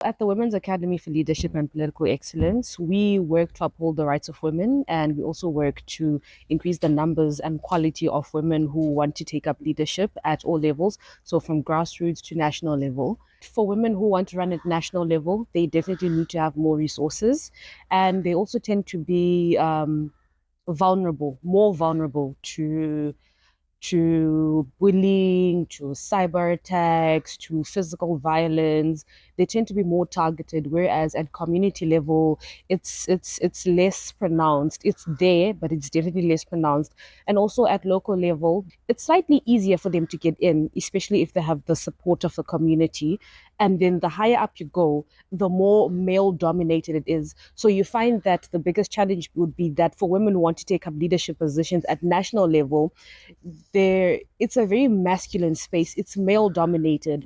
At the Women's Academy for Leadership and Political Excellence, we work to uphold the rights of women, and we also work to increase the numbers and quality of women who want to take up leadership at all levels, so from grassroots to national level. For women who want to run at national level, they definitely need to have more resources, and they also tend to be more vulnerable to bullying, to cyber attacks, to physical violence. They tend to be more targeted, whereas at community level, it's less pronounced. It's there, but it's definitely less pronounced. And also at local level, it's slightly easier for them to get in, especially if they have the support of the community. And then the higher up you go, the more male dominated it is. So you find that the biggest challenge would be that for women who want to take up leadership positions at national level, it's a very masculine space. It's male dominated.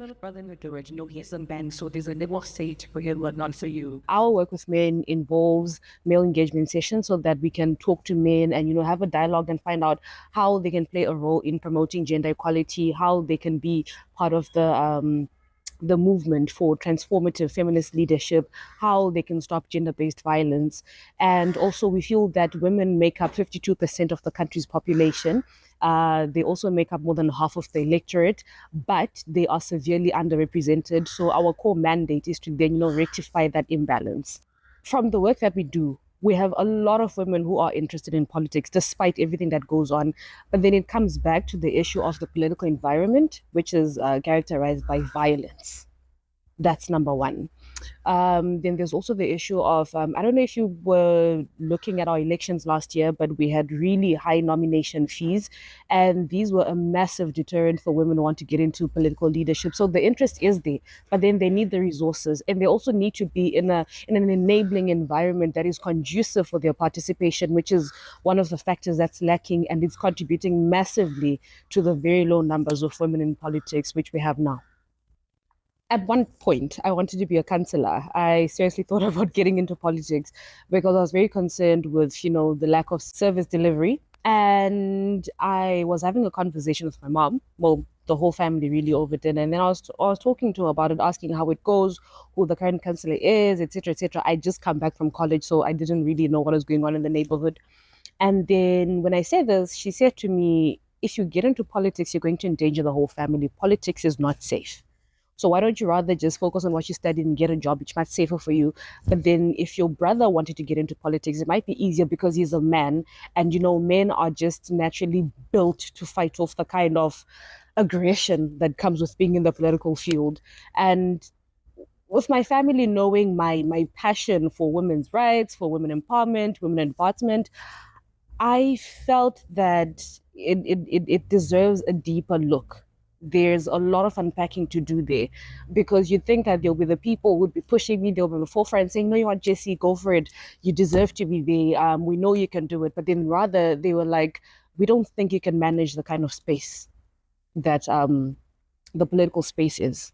He's a man, so there's a level stage for him, but not for you. Our work with men involves male engagement sessions so that we can talk to men and have a dialogue and find out how they can play a role in promoting gender equality, how they can be part of the movement for transformative feminist leadership, how they can stop gender-based violence. And also we feel that women make up 52% of the country's population. They also make up more than half of the electorate, but they are severely underrepresented. So our core mandate is to then, rectify that imbalance. From the work that we do, we have a lot of women who are interested in politics despite everything that goes on. But then it comes back to the issue of the political environment, which is characterized by violence. That's number one. Then there's also the issue of, I don't know if you were looking at our elections last year, but we had really high nomination fees. And these were a massive deterrent for women who want to get into political leadership. So the interest is there, but then they need the resources. And they also need to be in an enabling environment that is conducive for their participation, which is one of the factors that's lacking. And it's contributing massively to the very low numbers of women in politics, which we have now. At one point, I wanted to be a counselor. I seriously thought about getting into politics because I was very concerned with, the lack of service delivery. And I was having a conversation with my mom, well, the whole family really over dinner. And then I was talking to her about it, asking how it goes, who the current counselor is, etc., etc. I just come back from college, so I didn't really know what was going on in the neighborhood. And then when I said this, she said to me, if you get into politics, you're going to endanger the whole family. Politics is not safe. So why don't you rather just focus on what you studied and get a job, which might be safer for you? But then if your brother wanted to get into politics, it might be easier because he's a man. And, men are just naturally built to fight off the kind of aggression that comes with being in the political field. And with my family knowing my passion for women's rights, for women empowerment, women advancement, I felt that it deserves a deeper look. There's a lot of unpacking to do there because you think that there'll be the people who would be pushing me, they'll be on the forefront saying, no, you want Jessie, go for it. You deserve to be there. We know you can do it. But then rather they were like, we don't think you can manage the kind of space that the political space is.